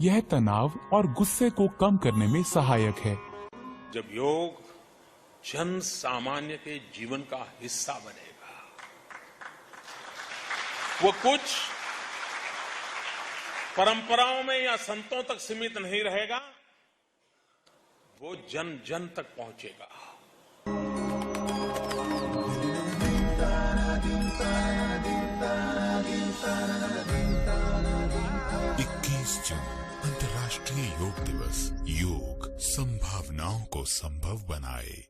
यह तनाव और गुस्से को कम करने में सहायक है। जब योग जन सामान्य के जीवन का हिस्सा बनेगा, वो कुछ परंपराओं में या संतों तक सीमित नहीं रहेगा, वो जन जन तक पहुंचेगा। 21 जून अंतर्राष्ट्रीय योग दिवस। योग संभावनाओं को संभव बनाए।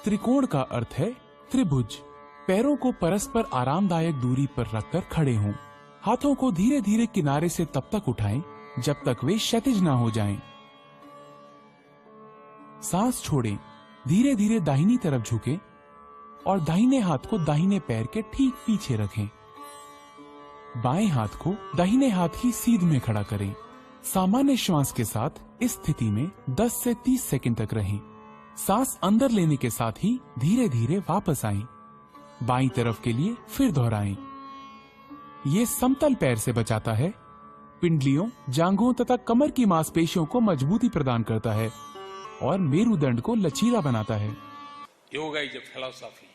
त्रिकोण का अर्थ है त्रिभुज। पैरों को परस्पर आरामदायक दूरी पर रखकर खड़े हों। हाथों को धीरे धीरे किनारे से तब तक उठाएं जब तक वे क्षैतिज ना हो जाएं। सांस छोड़ें, धीरे धीरे दाहिनी तरफ झुकें और दाहिने हाथ को दाहिने पैर के ठीक पीछे रखें। बाएं हाथ को दाहिने हाथ की सीध में खड़ा करें। सामान्य श्वास के साथ इस स्थिति में 10 से 30 सेकंड तक रहें। सांस अंदर लेने के साथ ही धीरे धीरे वापस आएं। बाईं तरफ के लिए फिर दोहराएं। ये समतल पैर से बचाता है, पिंडलियों, जांघों तथा कमर की मांसपेशियों को मजबूती प्रदान करता है और मेरुदंड को लचीला बनाता है। Yoga is a philosophy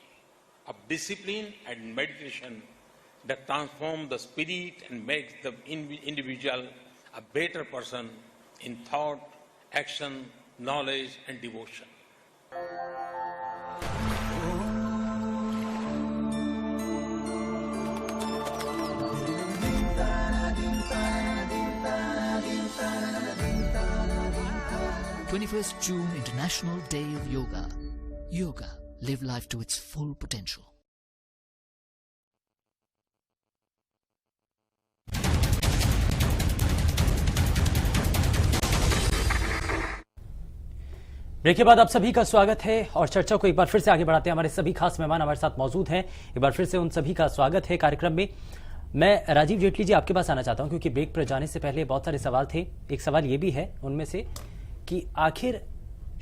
of discipline and meditation that transforms the spirit and makes the individual a better person in thought, action, knowledge and devotion. June International Day of Yoga. Yoga, live life to its full potential. Break के बाद आप सभी का स्वागत है और चर्चा को एक बार फिर से आगे बढ़ाते हैं। हमारे सभी खास मेहमान हमारे साथ मौजूद हैं। एक बार फिर से उन सभी का स्वागत है कार्यक्रम में। मैं राजीव जेटली जी आपके पास आना चाहता हूं क्योंकि ब्रेक पर जाने से पहले बहुत सारे सवाल थे। एक सवाल ये भी है उनमें से कि आखिर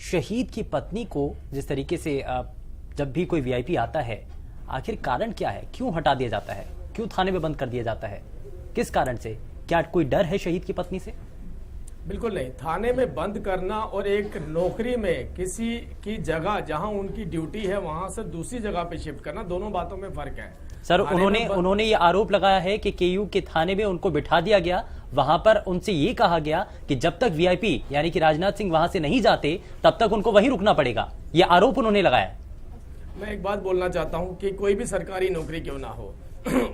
शहीद की पत्नी को जिस तरीके से जब भी कोई वीआईपी आता है, आखिर कारण क्या है? क्यों हटा दिया जाता है? क्यों थाने में बंद कर दिया जाता है? किस कारण से? क्या कोई डर है शहीद की पत्नी से? बिल्कुल नहीं। थाने में बंद करना और एक नौकरी में किसी की जगह जहां उनकी ड्यूटी है वहां से दूसरी जगह पे शिफ्ट करना, दोनों बातों में फर्क है। सर, उन्होंने ये आरोप लगाया है कि केयू के थाने में उनको बिठा दिया गया, वहां पर उनसे ये कहा गया कि जब तक वीआईपी यानी कि राजनाथ सिंह वहां से नहीं जाते तब तक उनको वहीं रुकना पड़ेगा। ये आरोप उन्होंने लगाया। मैं एक बात बोलना चाहता हूं कि कोई भी सरकारी नौकरी क्यों ना हो,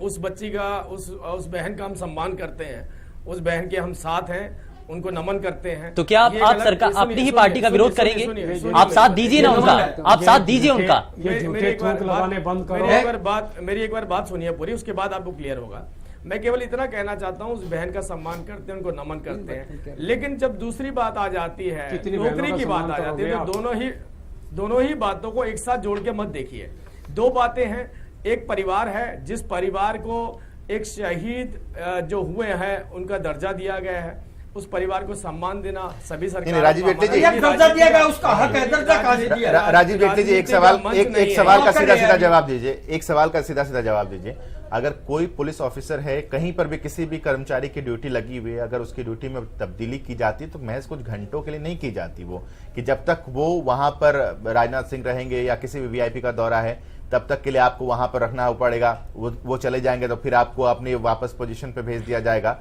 उस बच्ची का, उस बहन का हम सम्मान करते हैं, उस बहन के हम साथ हैं, उनको नमन करते हैं। तो क्या आप सरकार अपनी ही पार्टी का विरोध करेंगे? आप साथ दीजिए ना उनका, आप साथ दीजिए उनका। मेरी एक बार बात सुनिए पूरी, उसके बाद आपको क्लियर होगा। मैं केवल इतना कहना चाहता हूं, उस बहन का सम्मान करते हैं, उनको नमन करते हैं, लेकिन जब दूसरी बात आ जाती है, नौकरी की बात आ जाती है, तो दोनों ही बातों को एक साथ जोड़ के मत देखिए। दो बातें हैं। एक परिवार है, जिस परिवार को एक शहीद जो हुए हैं उनका दर्जा दिया गया है, उस परिवार को सम्मान देना सभी सरकार। राजीव जेटली जी, दर्जा दिया गया, उसका हक है, दर्जा कहां से दिया? राजीव जेटली जी, एक सवाल का सीधा जवाब दीजिए। एक सवाल का सीधा जवाब दीजिए। अगर कोई पुलिस ऑफिसर है, कहीं पर भी किसी भी कर्मचारी की ड्यूटी लगी हुई है, अगर उसकी ड्यूटी में तब्दीली की जाती है तो महज कुछ घंटों के लिए नहीं की जाती, वो कि जब तक वो वहां पर राजनाथ सिंह रहेंगे या किसी भी वीआईपी का दौरा है तब तक के लिए आपको वहां पर रखना पड़ेगा। वो चले जाएंगे तो फिर आपको अपनी वापस पोजीशन पे भेज दिया जाएगा।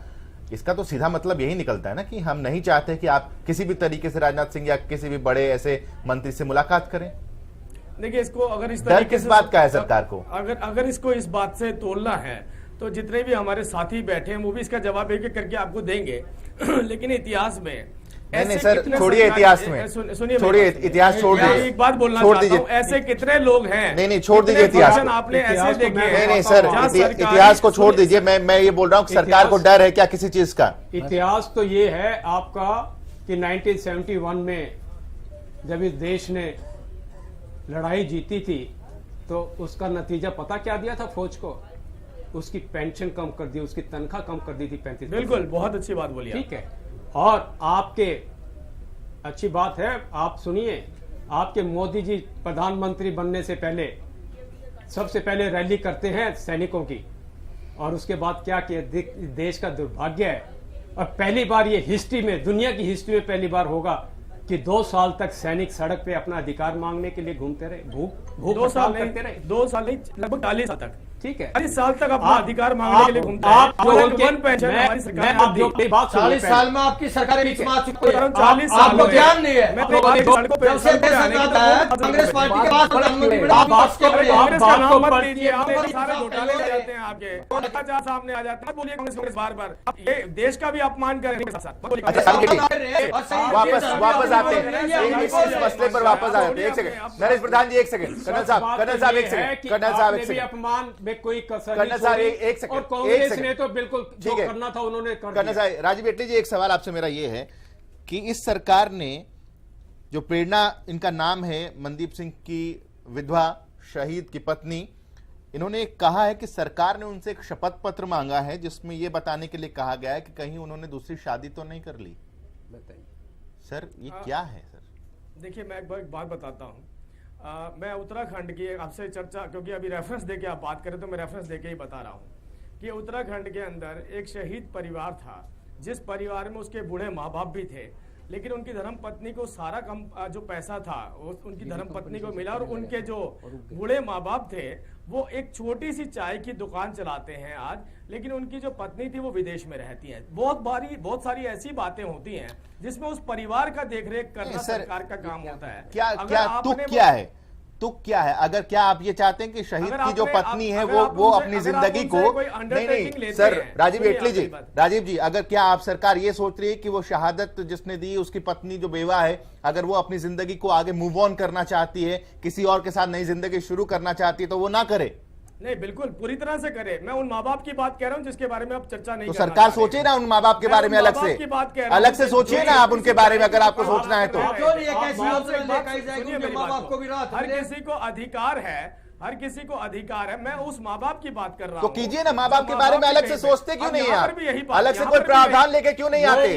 इसका तो सीधा मतलब यही निकलता है ना कि हम नहीं चाहते कि आप किसी भी तरीके से राजनाथ सिंह या किसी भी बड़े ऐसे मंत्री से मुलाकात करें। देखिए, इसको अगर इस डर किस बात का है सरकार को? अगर इसको इस बात से तोलना है तो जितने भी हमारे साथी बैठे हैं वो भी इसका जवाब एक एक करके आपको देंगे। लेकिन इतिहास में नहीं सर, छोड़िए इतिहास में, छोड़िए इतिहास, छोड़ दीजिए। एक बात बोलना चाहता हूं, ऐसे कितने लोग हैं? नहीं, छोड़ दीजिए इतिहास। आपने ऐसे देखे? नहीं सर, इतिहास को छोड़ दीजिए। मैं ये बोल रहा हूँ सरकार को डर है क्या किसी चीज का? इतिहास तो ये है आपका कि 1971 में जब इस देश ने लड़ाई जीती थी तो उसका नतीजा पता क्या दिया था फौज को? उसकी पेंशन कम कर दी, उसकी तनख्वाह कम कर दी थी 35%। बिल्कुल, बहुत अच्छी बात बोली। ठीक है। और आपके अच्छी बात है, आप सुनिए, आपके मोदी जी प्रधानमंत्री बनने से पहले सबसे पहले रैली करते हैं सैनिकों की, और उसके बाद क्या किया, देश का दुर्भाग्य है। और पहली बार ये हिस्ट्री में, दुनिया की हिस्ट्री में पहली बार होगा कि 2 साल तक सैनिक सड़क पे अपना अधिकार मांगने के लिए घूमते रहे, भूख 2 साल करते रहे। 2 साल नहीं, लगभग 40 साल तक। ठीक है, 40 साल तक अपना अधिकार मांगने के लिए घूमते हैं। आप जो और उनके- वन पेंशन हमारी सरकार ने दी। 40 साल में आपकी सरकार बीच में आ चुकी है, 40 साल आपको हुए। ज्ञान नहीं है। मैं अपनी बात सड़कों पे जब से देश आने की आता है, कांग्रेस पार्टी के पास प्रधानमंत्री बने, आप बात कर रहे हैं। कांग्रेस का बात नाम को मत पढ़- लीजिए, आप सारे घोटाले हो जाते हैं आपके, भ्रष्टाचार सामने आ जाता है। बोलिए कांग्रेस बार-बार, ये देश का भी अपमान कर रहे हैं साथ। मत बोलिए अच्छा कांग्रेस। वापस आते हैं इस मसले पर वापस आ जाते हैं। एक सेकंड नरेश प्रधान जी, एक सेकंड। कर्नल साहब, कर्नल साहब, एक सेकंड। कर्नल साहब, एक सेकंड। अपमान में कोई कसर कर्नल नहीं साहब, छोड़ी। एक सेकंड, और एक कांग्रेस सेकंड। ने तो बिल्कुल जो ठीक है। करना था उन्होंने कर कर्नल दिया। साहब, राजीव जेटली जी, एक सवाल आपसे मेरा ये है कि इस सरकार ने जो प्रेरणा, इनका नाम है, मनदीप सिंह की विधवा, शहीद की पत्नी, इन्होंने कहा है कि सरकार ने उनसे एक शपथ पत्र मांगा है जिसमें यह बताने के लिए कहा गया है कि कहीं उन्होंने दूसरी शादी तो नहीं कर ली। सर ये क्या है सर? देखिए, मैं एक बात बताता हूँ। मैं उत्तराखंड की आपसे चर्चा, क्योंकि अभी रेफरेंस देके आप बात करें तो मैं रेफरेंस देके ही बता रहा हूँ कि उत्तराखंड के अंदर एक शहीद परिवार था, जिस परिवार में उसके बूढ़े माँ बाप भी थे, लेकिन उनकी धर्म पत्नी को सारा जो पैसा था वो उनकी धर्म पत्नी को मिला, और उनके जो बूढ़े माँ बाप थे वो एक छोटी सी चाय की दुकान चलाते हैं आज, लेकिन उनकी जो पत्नी थी वो विदेश में रहती है। बहुत सारी ऐसी बातें होती हैं जिसमें उस परिवार का देखरेख करना सरकार का काम होता है। क्या तुक क्या है? तुक क्या है? अगर क्या आप ये चाहते हैं कि शहीद की जो पत्नी है वो अपनी जिंदगी को, नहीं सर, राजीव जेटली जी, राजीव जी, अगर क्या आप सरकार ये सोच रही है कि वो शहादत जिसने दी, उसकी पत्नी जो बेवा है, अगर वो अपनी जिंदगी को आगे मूव ऑन करना चाहती है, किसी और के साथ नई जिंदगी शुरू करना चाहती है, तो वो ना करे? नहीं, बिल्कुल पूरी तरह से करे। मैं उन माँ बाप की बात कह रहा हूँ जिसके बारे में आप चर्चा नहीं तो करना सरकार चाह रहे। सोचे ना उन माँ बाप के बारे में, अलग से सोचिए ना आप उनके बारे में, अगर आपको सोचना है तो। हर किसी को अधिकार है, हर किसी को अधिकार है। मैं उस माँ बाप की बात कर रहा तो हूँ। कीजिए ना, माँ बाप के बारे में अलग से सोचते क्यों नहीं है आप? अलग से कोई प्रावधान लेके क्यों नहीं आते?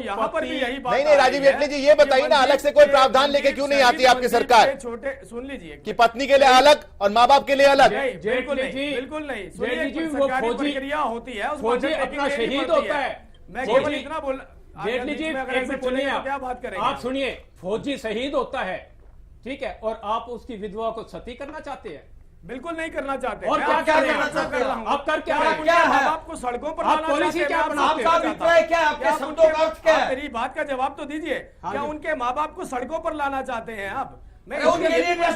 यहाँ पर भी यही बात नहीं राजीव जेटली जी, ये बताइए ना, अलग से कोई प्रावधान लेके क्यों नहीं आती आपकी सरकार? छोटे सुन लीजिए कि पत्नी के लिए अलग और माँ बाप के लिए अलग। बिल्कुल नहीं, बिल्कुल नहीं। सुनिए, सरकारी प्रक्रिया होती है, फौजी अपना शहीद होता है। मैं केवल इतना बोल, जेटली जी, क्या बात करेंगे आप सुनिए, फौजी शहीद होता है, ठीक है, और आप उसकी विधवा को सती करना चाहते हैं? बिल्कुल नहीं करना चाहते। और क्या करना चाहते हैं? आप कर क्या रहे हैं? क्या है? आपको सड़कों पर लाना पॉलिसी चाहते क्या हैं? बनाते आपका अभिप्राय क्या है? आपके शब्दों का अर्थ क्या है? मेरी बात का जवाब तो दीजिए। क्या उनके माँ बाप को सड़कों पर लाना चाहते हैं आप? मैं अरे उनके लिए आप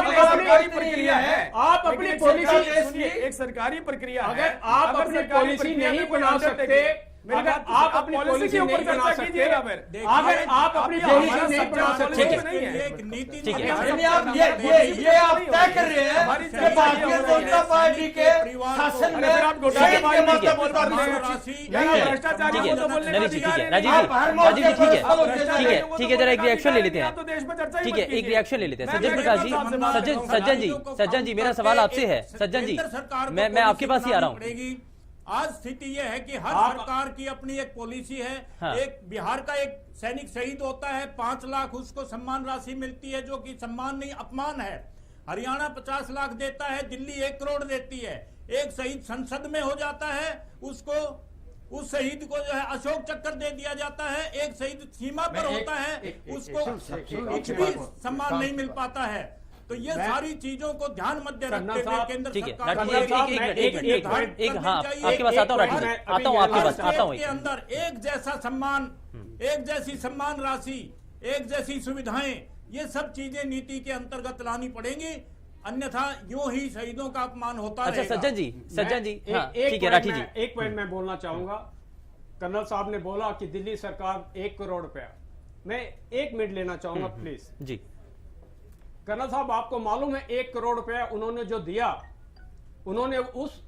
सरकारी प्रक्रिया है, आप अपनी पॉलिसी, एक सरकारी प्रक्रिया है। अगर आप अपनी पॉलिसी नहीं बना सकते, अगर आप अपनी पॉलिसी नहीं बना सकते, अगर आप अपनी पॉलिसी नहीं बना सकते, ठीक है, यानी आप ये आप तय कर रहे हैं कि भारतीय जनता पार्टी के शासन में शहीद के मतलब भ्रष्टाचार ठीक है, नरेश जी, ठीक है, राजीव जी, ठीक है, जरा एक रिएक्शन ले लेते हैं। ठीक है, एक रिएक्शन ले लेते हैं। सज्जन प्रकाश जी, सज्जन जी, मेरा सवाल आपसे है। सज्जन जी, मैं आपके पास ही आ रहा हूँ। आज स्थिति यह है कि हर सरकार की अपनी एक पॉलिसी है। हाँ। एक बिहार का एक सैनिक शहीद होता है, 5 लाख उसको सम्मान राशि मिलती है, जो कि सम्मान नहीं अपमान है। हरियाणा 50 लाख देता है, दिल्ली 1 करोड़ देती है। एक शहीद संसद में हो जाता है, उसको उस शहीद को जो है अशोक चक्र दे दिया जाता है। एक शहीद सीमा पर होता है, उसको कुछ भी सम्मान नहीं मिल पाता है। तो ये सारी चीजों को ध्यान मध्य रखते हुए केंद्र सरकार आपके पास आता हूँ, आपके पास आता हूँ। के अंदर एक जैसा सम्मान, एक जैसी सम्मान राशि, एक जैसी सुविधाएं, ये सब चीजें नीति के अंतर्गत लानी पड़ेंगी, अन्यथा यूं ही शहीदों का अपमान होता रहेगा। अच्छा सज्जन जी, ठीक है, राठी जी, एक पॉइंट मैं बोलना चाहूंगा। कर्नल साहब ने बोला कि दिल्ली सरकार 1 करोड़ रुपया, मैं 1 मिनट लेना चाहूंगा प्लीज जी। कर्नल साहब, आपको मालूम है 1 करोड़ रुपया उन्होंने जो दिया, उन्होंने उस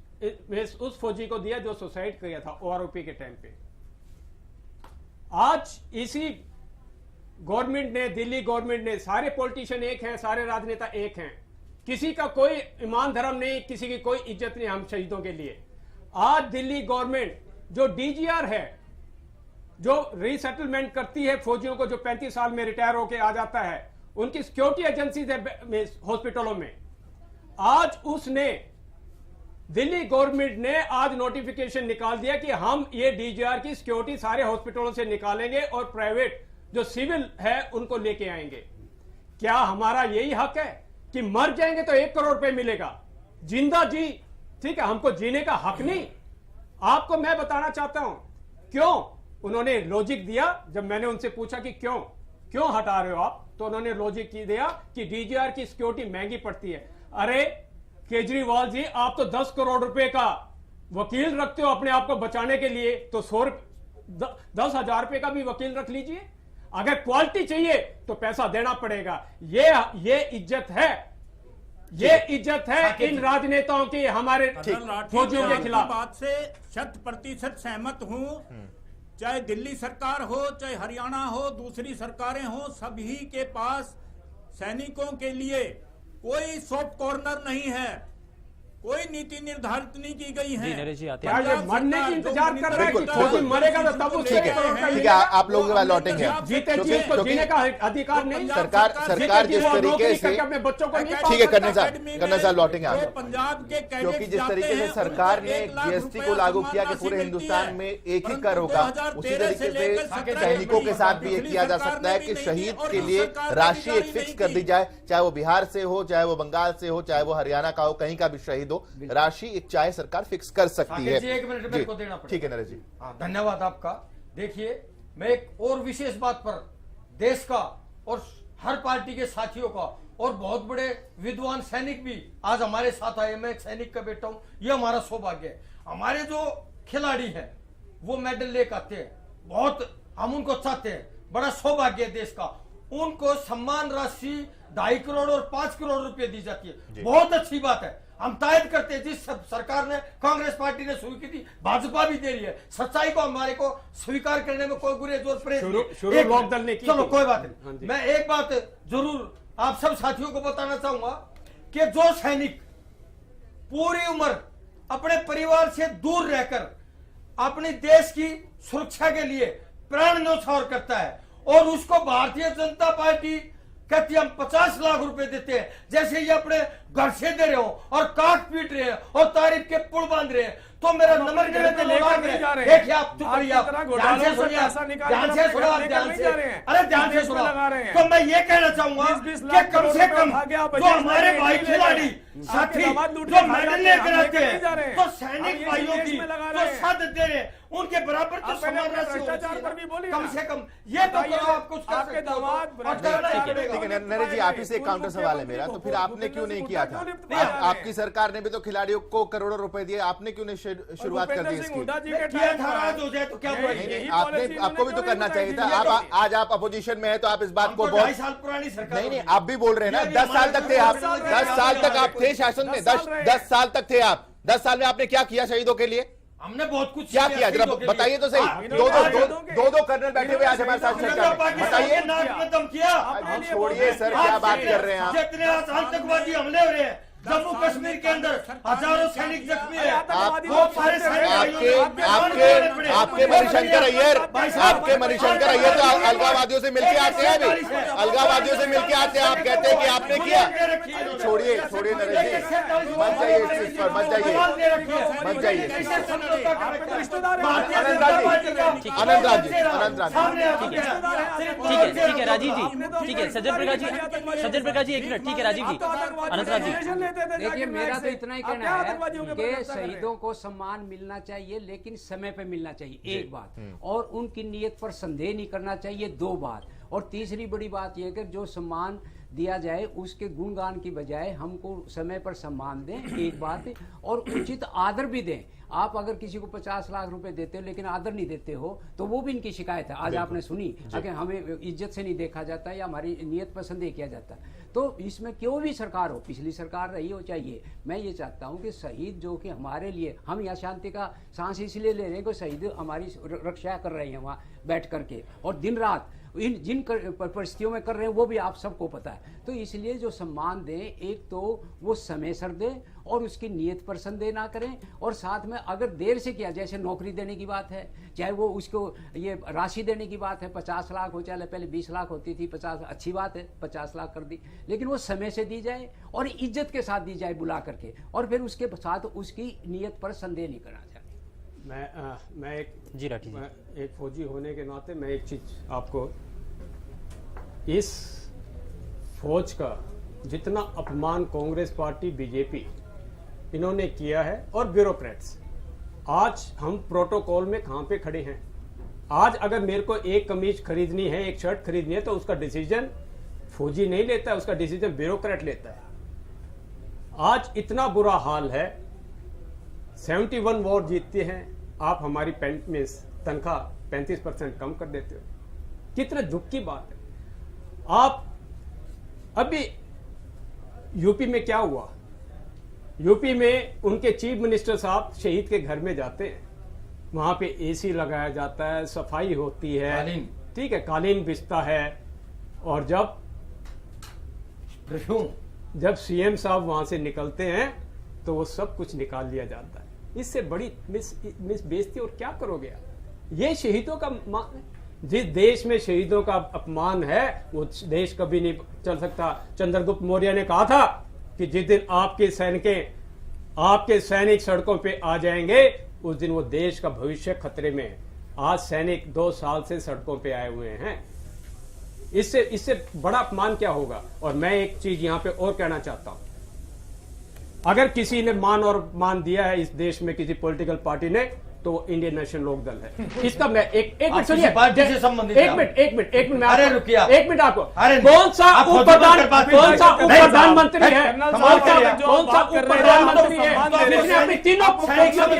फौजी को दिया जो सुसाइड किया था ओआरओपी के टाइम पे। आज इसी गवर्नमेंट ने, दिल्ली गवर्नमेंट ने, सारे पॉलिटिशियन एक हैं, सारे राजनेता एक हैं, किसी का कोई ईमान धर्म नहीं, किसी की कोई इज्जत नहीं हम शहीदों के लिए। आज दिल्ली गवर्नमेंट जो डीजीआर है, जो रीसेटलमेंट करती है फौजियों को जो 35 साल में रिटायर होकर आ जाता है, उनकी सिक्योरिटी एजेंसी है हॉस्पिटलों में, आज उसने दिल्ली गवर्नमेंट ने आज नोटिफिकेशन निकाल दिया कि हम ये डीजीआर की सिक्योरिटी सारे हॉस्पिटलों से निकालेंगे और प्राइवेट जो सिविल है उनको लेके आएंगे। क्या हमारा यही हक है कि मर जाएंगे तो 1 करोड़ रुपए मिलेगा, जिंदा जी ठीक है हमको जीने का हक नहीं? आपको मैं बताना चाहता हूं क्यों उन्होंने लॉजिक दिया। जब मैंने उनसे पूछा कि क्यों हटा रहे हो आप, तो उन्होंने लॉजिक दिया कि डीजीआर की सिक्योरिटी महंगी पड़ती है। अरे केजरीवाल जी, आप तो 10 करोड़ रुपए का वकील रखते हो अपने आप को बचाने के लिए, तो 10,000 रुपए का भी वकील रख लीजिए। अगर क्वालिटी चाहिए तो पैसा देना पड़ेगा। ये इज्जत है, ये इज्जत है इन राजनेताओं की हमारे फौजियों के खिलाफ। बात से 100% सहमत हूं। चाहे दिल्ली सरकार हो, चाहे हरियाणा हो, दूसरी सरकारें हो, सभी के पास सैनिकों के लिए कोई सॉफ्ट कॉर्नर नहीं है, कोई नीति निर्धारित नहीं की गई है। मरने की इंतजार कर रहे हैं कि फौजी मरेगा तो तब वो ठीक है आप लोगों के बाद लौटेंगे। जीते जी को जीने का अधिकार नहीं। सरकार जिस तरीके से अपने बच्चों को नहीं, ठीक है करने साल लौटेंगे आप, पंजाब के क्योंकि जिस तरीके से सरकार ने जीएसटी को लागू किया कि पूरे हिंदुस्तान में एक ही कर होगा, उसी तरीके से सैनिकों के साथ भी ये किया जा सकता है कि शहीद के लिए राशि एक फिक्स कर दी जाए, चाहे वो बिहार से हो, चाहे वो बंगाल से हो, चाहे वो हरियाणा का हो, कहीं का भी शहीद, राशि एक चाहे सरकार फिक्स कर सकती है। 1 मिनट मेरे को देना पड़ेगा। ठीक है नरेश जी, धन्यवाद आपका। देखिए, मैं एक और विशेष बात पर देश का और हर पार्टी के साथियों का और बहुत बड़े विद्वान सैनिक भी आज हमारे साथ आए। मैं एक सैनिक का बेटा हूं, यह हमारा सौभाग्य है। हमारे जो खिलाड़ी हैं वो मेडल लेकर आते हैं, बहुत हम उनको चाहते हैं, बड़ा सौभाग्य है देश का। उनको सम्मान राशि 2.5 करोड़ और 5 करोड़ रुपए दी जाती है, बहुत अच्छी बात है। हम तायद करते हैं, जिस सरकार ने, कांग्रेस पार्टी ने शुरू की थी, भाजपा भी दे रही है। सच्चाई को हमारे को स्वीकार करने में कोई गुरेज और परहेज नहीं। चलो कोई बात नहीं, मैं एक बात जरूर आप सब साथियों को बताना चाहूंगा कि जो सैनिक पूरी उम्र अपने परिवार से दूर रहकर अपने देश की सुरक्षा के लिए प्राण न्यौछावर करता है और उसको भारतीय जनता पार्टी कहती हम 50 लाख रुपए देते हैं, जैसे ये अपने घर से दे रहे हो और काट पीट रहे हैं और तारीफ के पुल बांध रहे हैं, तो मेरा नंबर देखिए आप चुप रहिए, ध्यान से सुनिए, अरे ध्यान से सुनो। तो मैं ये कहना चाहूंगा कि कम से कम जो हमारे भाई खिलाड़ी साथी जो मेडल लेकर आते हैं, तो सैनिक भाइयों की जो साथ दे रहे हैं, उनके बराबर तो सम्मान राशि कम से कम ये तो आप कुछ आपके दामाद। नरेश जी, आप ही से एक काउंटर सवाल है मेरा, तो फिर आपने क्यों नहीं किया था? आपकी सरकार ने भी तो खिलाड़ियों को करोड़ों रुपए दिए, आपने क्यों नहीं शुरुआत कर दी इसकी? आपने, आपको भी तो करना चाहिए था। आप आज आप अपोजिशन में है तो आप इस बात को 2.5 साल पुरानी सरकार नहीं, आप भी बोल रहे हैं ना, 10 साल तक थे आप, 10 साल तक आप थे शासन में, 10 साल तक थे आप। 10 साल में आपने क्या किया शहीदों के लिए? हमने बहुत कुछ क्या किया, जरा बताइए तो सही। दो कर्नल बैठे हुए आज हमारे साथ सरकार में, बताइए। छोड़िए सर, क्या बात कर रहे हैं आप? जितने आतंकवादी हमले हो रहे हैं जम्मू कश्मीर के अंदर, हजारों सैनिक जख्मी है। आपके मणिशंकर अय्यर, आपके मणिशंकर अय्यर तो अलगावादियों से मिलके आते हैं, अभी अलगावादियों से मिलके आते हैं। आप कहते हैं कि आपने किया। छोड़िए नरेश जी, मत जाइए इस चीज पर, मत जाइए। अनंत राज ठीक है राजीव जी, ठीक है सज्जन प्रकाश जी 1 मिनट, ठीक है राजीव जी, अनंत राज जी। देखिए, मेरा तो इतना ही कहना है कि शहीदों को सम्मान मिलना चाहिए, लेकिन समय पे मिलना चाहिए, एक बात, और उनकी नीयत पर संदेह नहीं करना चाहिए, 2 बात, और तीसरी बड़ी बात यह कि जो सम्मान दिया जाए उसके गुणगान की बजाय हमको समय पर सम्मान दें, एक बात, और उचित आदर भी दें। आप अगर किसी को 50 लाख रुपए देते हो लेकिन आदर नहीं देते हो, तो वो भी इनकी शिकायत है। आज आपने सुनी कि हमें इज्जत से नहीं देखा जाता या हमारी नीयत पर संदेह किया जाता, तो इसमें क्यों भी सरकार हो, पिछली सरकार रही हो चाहिए, मैं ये चाहता हूं कि शहीद जो कि हमारे लिए, हम यहाँ शांति का सांस इसलिए ले रहे हैं कि शहीद हमारी रक्षा कर रहे हैं वहाँ बैठ करके, और दिन रात जिन परिस्थितियों में कर रहे हैं वो भी आप सबको पता है। तो इसलिए जो सम्मान दें, एक तो वो समय सर दें और उसकी नीयत पर संदेह ना करें, और साथ में अगर देर से किया, जैसे नौकरी देने की बात है, चाहे वो उसको ये राशि देने की बात है, 50 लाख हो, चाहे पहले 20 लाख होती थी, 50 अच्छी बात है, 50 लाख कर दी, लेकिन वो समय से दी जाए और इज्जत के साथ दी जाए बुला करके, और फिर उसके साथ उसकी नीयत पर संदेह नहीं करना चाहिए। मैं एक जी राठी जी, एक फौजी होने के नाते मैं एक चीज आपको, इस फौज का जितना अपमान कांग्रेस पार्टी, बीजेपी इन्होंने किया है और ब्यूरोक्रेट्स, आज हम प्रोटोकॉल में कहां पे खड़े हैं। आज अगर मेरे को एक कमीज खरीदनी है, एक शर्ट खरीदनी है, तो उसका डिसीजन फौजी नहीं लेता है, उसका डिसीजन ब्यूरोक्रेट लेता है। आज इतना बुरा हाल है, 71 वॉर जीतते हैं आप, हमारी पेंट में तनख्वाह 35% कम कर देते हो। कितने दुख की बात है। आप अभी यूपी में क्या हुआ, यूपी में उनके चीफ मिनिस्टर साहब शहीद के घर में जाते हैं, वहां पे एसी लगाया जाता है, सफाई होती है, ठीक है, कालीन बिछता है, और जब सीएम साहब वहां से निकलते हैं तो वो सब कुछ निकाल लिया जाता है। इससे बड़ी मिस बेइज्जती और क्या करोगे आप। ये शहीदों का जिस देश में शहीदों का अपमान है वो देश कभी नहीं चल सकता। चंद्रगुप्त मौर्य ने कहा था कि जिस दिन आपके सैनिक सड़कों पे आ जाएंगे उस दिन वो देश का भविष्य खतरे में है। आज सैनिक 2 साल से सड़कों पे आए हुए हैं, इससे बड़ा अपमान क्या होगा। और मैं एक चीज यहां पे और कहना चाहता हूं, अगर किसी ने मान दिया है इस देश में किसी पॉलिटिकल पार्टी ने, तो वो इंडियन नेशनल लोक दल है। इसका मैं एक मिनट सुनिए, एक मिनट आपको, कौन सा उप प्रधानमंत्री है, कौन सा उप प्रधानमंत्री है जिसने अपनी तीनों पोस्टियों की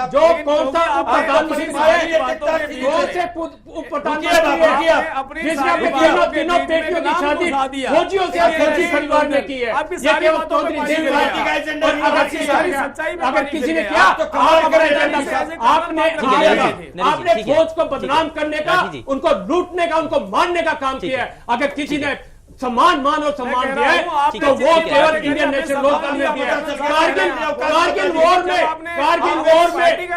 जो कौन सा उप प्रधानमंत्री है, कौन से उप प्रधानमंत्री है जिसने अपनी तीनों बेटियों की शादी फौजियों से फौजी परिवार ने की है। ये केवल चौधरी अगर किसी ने किया तो आपने फौज को बदनाम करने का, उनको लूटने का, उनको मारने का काम किया है। अगर किसी ने सम्मान दिया है तो वो केवल इंडियन नेशनल लोक दल ने दिया है। कारगिल वॉर में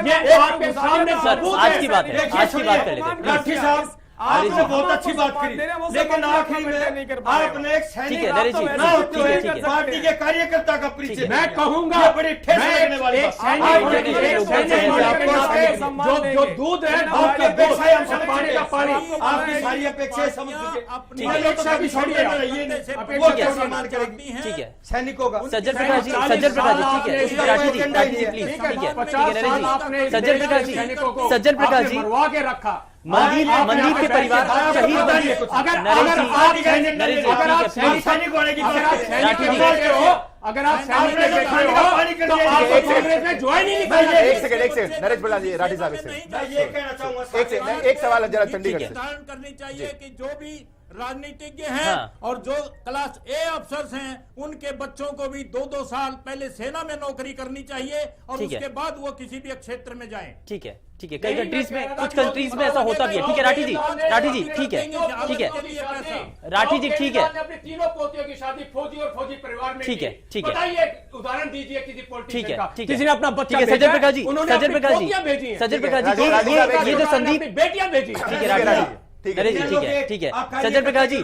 ये आपके सामने सबूत है। आज की बात कर लेते हैं। आपने बहुत अच्छी बात करी, लेकिन आखिरी में आपने एक सैनिक पार्टी के कार्यकर्ता का परिचय, मैं कहूंगा बड़ी ठेस लगने वाली जो दूध है, पानी का पानी, आपकी सारी अपेक्षाएं समझ चुके, सम्मान करेगी, ठीक है, सैनिकों का। सज्जन प्रकाश जी, ठीक है, राठी जी प्लीज, ठीक है, सज्जन प्रकाश जी मरवा के रखा। मंदीप के परिवार शहीद बने। अगर आप तो आप कांग्रेस में ज्वाइन ही नहीं करेंगे। एक सेकंड नरेश प्रधान जी, राठी साहब एक सवाल जरा चंडीगढ़ से करनी चाहिए कि जो भी राजनीतिज्ञ हैं और जो क्लास ए अफसर्स हैं उनके बच्चों को भी 2-2 साल पहले सेना में नौकरी करनी चाहिए और उसके बाद वो किसी भी क्षेत्र में जाएं। ठीक है, ठीक है, कई कंट्रीज में, कुछ कंट्रीज में ऐसा होता भी है। ठीक है राठी जी, ठीक है, राठी जी, ठीक है, अपनी तीनों पोतियों की शादी फौजी और फौजी परिवार में, ठीक है, बताइए उदाहरण दीजिए किसी पॉलिटिशियन का, किसी ने अपना बच्चा, सज्जन प्रकाश जी, ये जो संदीप बेटियां भेजी, ठीक है राठी जी, ठीक है, सज्जन प्रकाश जी,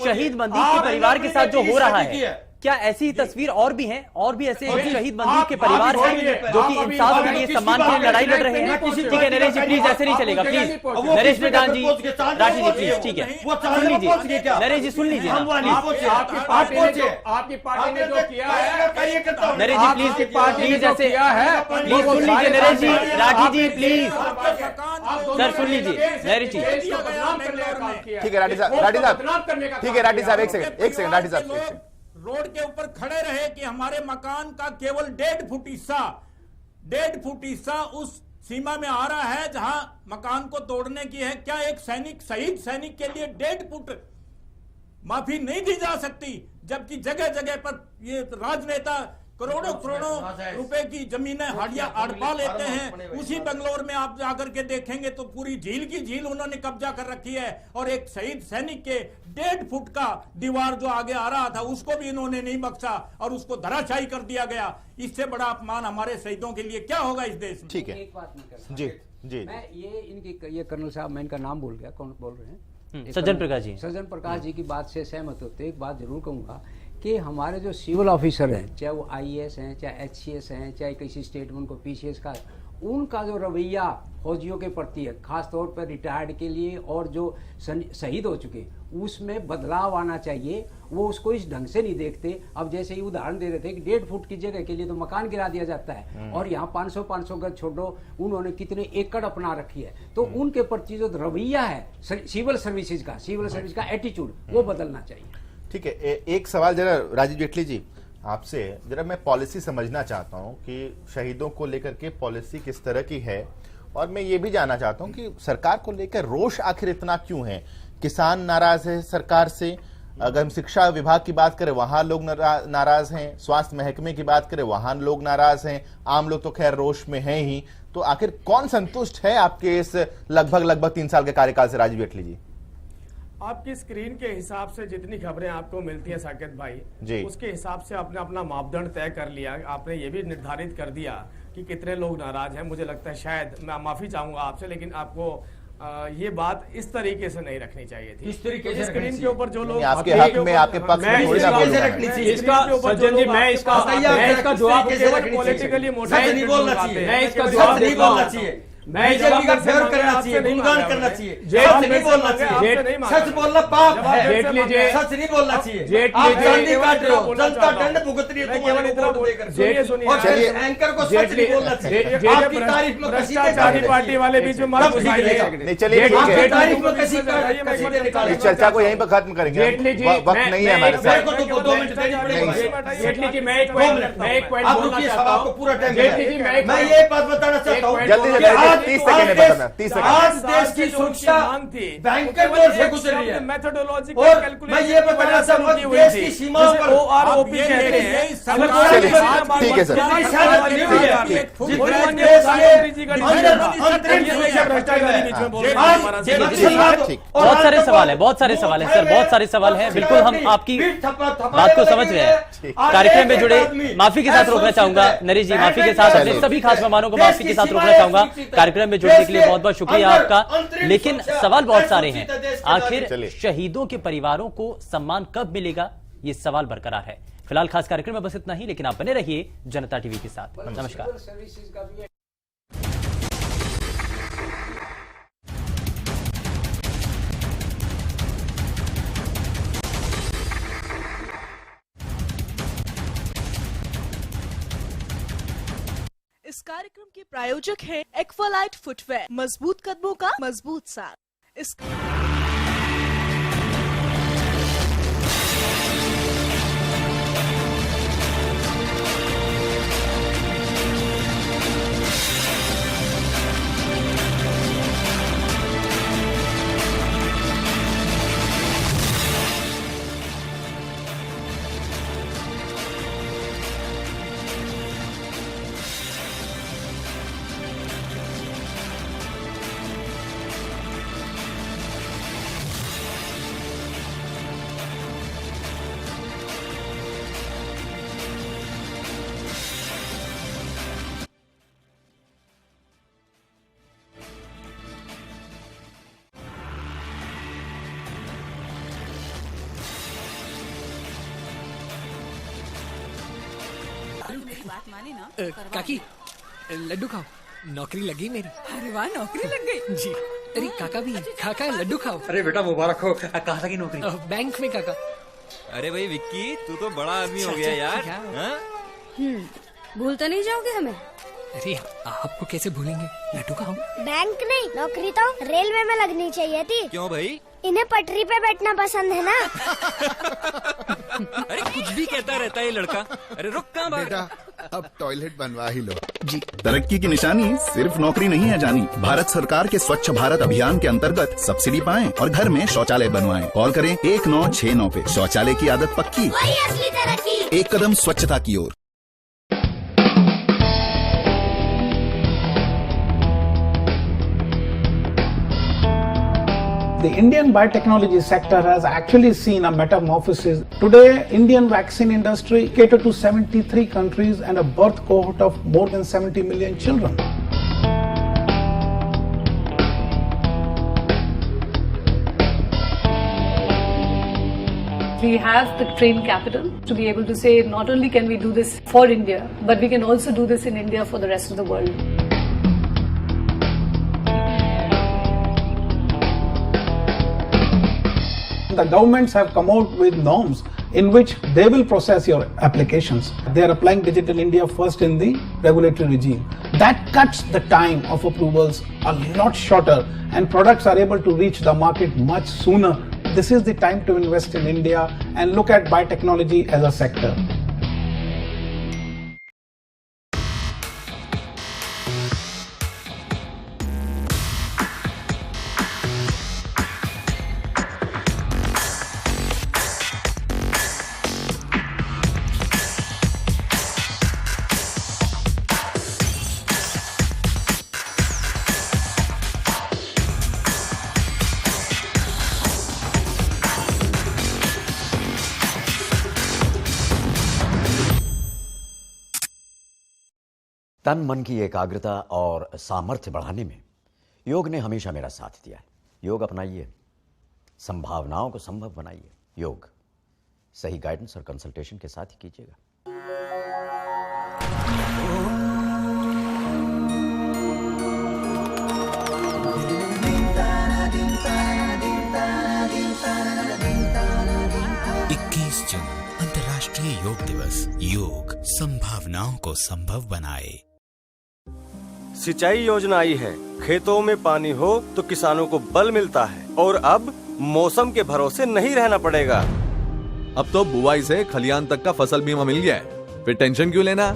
शहीद मंदीप के परिवार के साथ जो हो रहा है, क्या ऐसी तस्वीर और भी हैं, और भी ऐसे शहीद मंदीप के परिवार हैं जो कि इंसाफ के लिए, सम्मान के लिए लड़ाई लड़ रहे हैं? ठीक है नरेश जी प्लीज, ऐसे नहीं चलेगा प्लीज, नरेश प्रधान जी, राठी जी प्लीज, ठीक है, सुन लीजिए नरेश जी, सुन लीजिए आपकी पार्टी ने जो किया है, नरेश जी प्लीज ऐसे प्लीज सुन लीजिए नरेश जी, राठी जी प्लीज सर सुन लीजिए नरेश जी, ठीक है राठी साहब, ठीक है राठी साहब, एक सेकंड राठी साहब, रोड के ऊपर खड़े रहे कि हमारे मकान का केवल 1.5 फुट हिस्सा उस सीमा में आ रहा है जहां मकान को तोड़ने की है। क्या एक शहीद सैनिक के लिए 1.5 फुट माफी नहीं दी जा सकती? जबकि जगह जगह पर ये राजनेता करोड़ों करोड़ों रुपए की जमीनें हड़पा लेते हैं। उसी बेंगलोर में आप जाकर के देखेंगे तो पूरी झील की झील उन्होंने कब्जा कर रखी है, और एक शहीद सैनिक के 1.5 फुट का दीवार जो आगे आ रहा था उसको भी इन्होंने नहीं बख्शा और उसको धराशायी कर दिया गया। इससे बड़ा अपमान हमारे शहीदों के लिए क्या होगा इस देश में? ठीक है, एक बात नहीं कर जी जी, मैं ये कर्नल साहब, मैं इनका नाम भूल गया, कौन बोल रहे हैं? सज्जन प्रकाश जी। सज्जन प्रकाश जी की बात से सहमत होते। एक बात जरूर कहूंगा कि हमारे जो सिविल ऑफिसर हैं, चाहे वो IAS हैं, चाहे HCS हैं, चाहे किसी स्टेट में उनको PCS का, उनका जो रवैया फौजियों के प्रति है, खास तौर पर रिटायर्ड के लिए और जो शहीद हो चुके, उसमें बदलाव आना चाहिए। वो उसको इस ढंग से नहीं देखते। अब जैसे ही उदाहरण दे रहे थे कि 1.5 फुट की जगह के लिए तो मकान गिरा दिया जाता है, और यहाँ 500 गज छोड़ो, उन्होंने कितने एकड़ अपना रखी है। तो उनके प्रति जो रवैया है सिविल सर्विस का एटीट्यूड, वो बदलना चाहिए। ठीक है, एक सवाल जरा राजीव जेटली जी आपसे, जरा मैं पॉलिसी समझना चाहता हूं कि शहीदों को लेकर के पॉलिसी किस तरह की है, और मैं ये भी जानना चाहता हूं कि सरकार को लेकर रोष आखिर इतना क्यों है। किसान नाराज है सरकार से, अगर हम शिक्षा विभाग की बात करें वहां लोग नाराज हैं, स्वास्थ्य महकमे की बात करें वहां लोग नाराज हैं, आम लोग तो खैर रोष में हैं ही। तो आखिर कौन संतुष्ट है आपके इस लगभग 3 साल के कार्यकाल से, राजीव जेटली जी? आपकी स्क्रीन के हिसाब से जितनी खबरें आपको मिलती हैं साकेत भाई, उसके हिसाब से आपने अपना मापदंड तय कर लिया। आपने ये भी निर्धारित कर दिया कि कितने लोग नाराज हैं। मुझे लगता है, शायद मैं माफी चाहूंगा आपसे, लेकिन आपको ये बात इस तरीके से नहीं रखनी चाहिए थी। इस तरीके से स्क्रीन के ऊपर जो लोग आपके हक में, आपके पक्ष में थोड़ी ना बोलूंगा मैं। इसका सज्जन जी, मैं इसका जवाब केवल पॉलिटिकली मोटिवेटेड नहीं बोलना चाहिए, मैं इसका जवाब नहीं बोलना चाहिए, मैं जवाब का फेवर करना चाहिए, गुणगान करना चाहिए, सच नहीं बोलना चाहिए, सच बोलना पाप है, सच नहीं बोलना चाहिए। आप चांदी काट रहे हो, जनता दंड भुगत रही है तुम्हारे वोट देकर, और एंकर को सच नहीं बोलना चाहिए। आपकी तारीफ में कसीदे पार्टी वाले बीच में मार नहीं, चलिए ठीक है, तारीफ में कसीदे निकाले। इस चर्चा को यहीं पर खत्म करेंगे, वक्त नहीं है हमारे साथ। 2 मिनट देनी पड़ेगी। जेटली जी, मैं एक पॉइंट बोलना चाहता हूं। पूरा टाइम मैं ये बात बताना चाहता हूँ, जल्दी 30 सेकंड में बताना, 30 सेकंड। आज देश की सुरक्षा बैंकर दौर से गुजर रही है, मेथोडोलॉजी और मैं ये बताना चाहता हूँ देश की सीमाओं पर OROP कहते हैं। ठीक है सर, बहुत सारे सवाल है सर, बहुत सारे सवाल हैं। बिल्कुल हम आपकी बात को समझ रहे हैं। कार्यक्रम में जुड़े, माफी के साथ रोकना चाहूंगा नरेश जी, माफी के साथ अपने सभी खास मेहमानों को माफी के साथ रोकना चाहूंगा। कार्यक्रम में जुड़ने के लिए बहुत बहुत शुक्रिया आपका। लेकिन सवाल बहुत सारे हैं। आखिर शहीदों के परिवारों को सम्मान कब मिलेगा, ये सवाल बरकरार है। फिलहाल खास कार्यक्रम में बस इतना ही, लेकिन आप बने रहिए जनता टीवी के साथ। नमस्कार। इस कार्यक्रम के प्रायोजक हैं एक्वालाइट फुटवेयर, मजबूत कदमों का मजबूत साथ। इस बात माने ना, काकी लड्डू खाओ, नौकरी लगी मेरी। अरे वाह, नौकरी लग गई जी। अरे काका भी, काका लड्डू खाओ। अरे बेटा मुबारक हो। कहाँ लगी नौकरी? बैंक में काका। अरे भाई विक्की, तू तो बड़ा आदमी हो गया यार। भूल तो नहीं जाओगे हमें? अरे आपको कैसे भूलेंगे, लड्डू खाओ। बैंक नहीं, नौकरी तो रेलवे में लगनी चाहिए थी। क्यों भाई? इन्हें पटरी पे बैठना पसंद है ना। अरे कुछ भी कहता रहता है ये लड़का। अरे रुक, कहाँ बेटा, अब टॉयलेट बनवा ही लो जी। तरक्की की निशानी सिर्फ नौकरी नहीं है जानी। भारत सरकार के स्वच्छ भारत अभियान के अंतर्गत सब्सिडी पाएं और घर में शौचालय बनवाएं। कॉल करें 1969 पे। शौचालय की आदत पक्की, वही असली तरक्की। एक कदम स्वच्छता की ओर। The Indian biotechnology sector has actually seen a metamorphosis. Today, Indian vaccine industry caters to 73 countries and a birth cohort of more than 70 million children. We have the trained capital to be able to say not only can we do this for India, but we can also do this in India for the rest of the world. The governments have come out with norms in which they will process your applications. They are applying Digital India first in the regulatory regime. That cuts the time of approvals a lot shorter and products are able to reach the market much sooner. This is the time to invest in India and look at biotechnology as a sector. तन मन की एकाग्रता और सामर्थ्य बढ़ाने में योग ने हमेशा मेरा साथ दिया है। योग अपनाइए, संभावनाओं को संभव बनाइए। योग सही गाइडेंस और कंसल्टेशन के साथ ही कीजिएगा। जून अंतर्राष्ट्रीय योग दिवस। योग संभावनाओं को संभव बनाए। सिंचाई योजना आई है, खेतों में पानी हो तो किसानों को बल मिलता है और अब मौसम के भरोसे नहीं रहना पड़ेगा। अब तो बुआई से खलियान तक का फसल बीमा मिल गया है, फिर टेंशन क्यों लेना।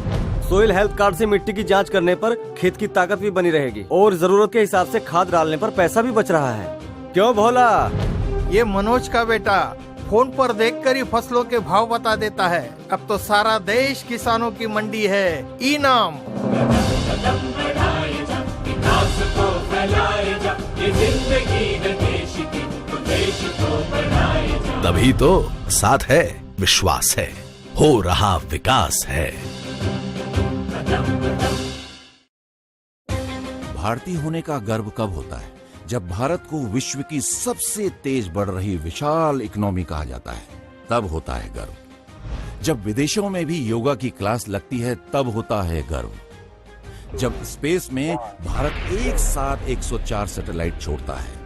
सोइल हेल्थ कार्ड से मिट्टी की जांच करने पर खेत की ताकत भी बनी रहेगी और जरूरत के हिसाब से खाद डालने पर पैसा भी बच रहा है। क्यों भोला? ये मनोज का बेटा फोन पर देखकर ही फसलों के भाव बता देता है। अब तो सारा देश किसानों की मंडी है। ई नाम तभी तो साथ है, विश्वास है, हो रहा विकास है। भारतीय होने का गर्व कब होता है? जब भारत को विश्व की सबसे तेज बढ़ रही विशाल इकोनॉमी कहा जाता है, तब होता है गर्व। जब विदेशों में भी योगा की क्लास लगती है, तब होता है गर्व। जब स्पेस में भारत एक साथ 104 सैटेलाइट छोड़ता है,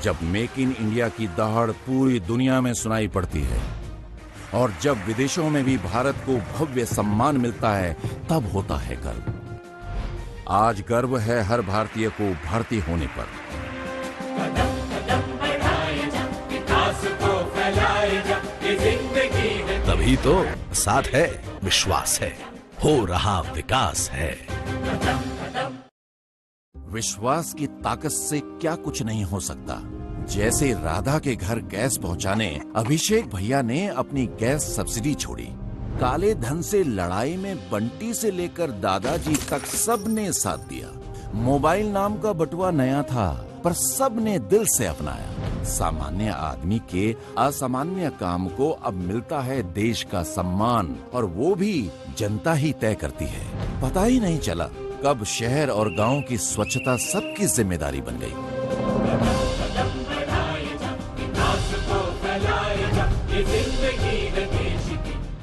जब मेक इन इंडिया की दहाड़ पूरी दुनिया में सुनाई पड़ती है और जब विदेशों में भी भारत को भव्य सम्मान मिलता है, तब होता है गर्व। आज गर्व है हर भारतीय को भारतीय होने पर। तभी तो साथ है, विश्वास है, हो रहा विकास है। विश्वास की ताकत से क्या कुछ नहीं हो सकता। जैसे राधा के घर गैस पहुंचाने अभिषेक भैया ने अपनी गैस सब्सिडी छोड़ी। काले धन से लड़ाई में बंटी से लेकर दादाजी तक सबने साथ दिया। मोबाइल नाम का बटुआ नया था, पर सबने दिल से अपनाया। सामान्य आदमी के असामान्य काम को अब मिलता है देश का सम्मान, और वो भी जनता ही तय करती है। पता ही नहीं चला कब शहर और गांव की स्वच्छता सबकी जिम्मेदारी बन गई।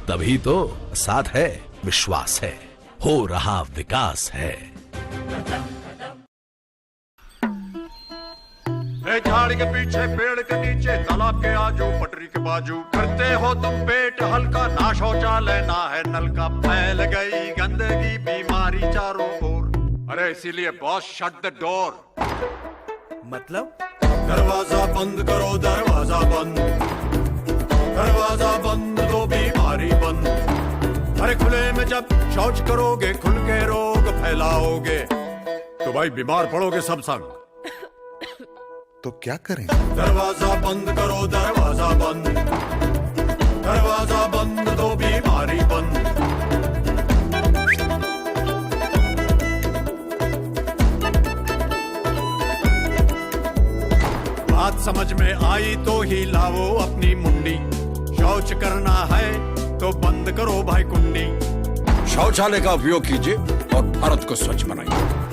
तभी तो साथ है, विश्वास है, हो रहा विकास है। झाड़ के पीछे, पेड़ के नीचे, तालाब के आजू, पटरी के बाजू, करते हो तुम पेट हल्का, ना शौचालय ना है नल का, फैल गई गंदगी बीमारी चारों ओर। अरे इसीलिए बॉस शट द डोर। मतलब दरवाजा बंद करो, दरवाजा बंद, दरवाजा बंद तो बीमारी बंद। अरे खुले में जब शौच करोगे, खुल के रोग फैलाओगे, तो भाई बीमार पड़ोगे सब संग। तो क्या करें? दरवाजा बंद करो, दरवाजा बंद, दरवाजा बंद तो बीमारी बंद। हाथ समझ में आई तो ही लाओ अपनी मुंडी। शौच करना है तो बंद करो भाई कुंडी। शौचालय का उपयोग कीजिए और भारत को स्वच्छ बनाइए।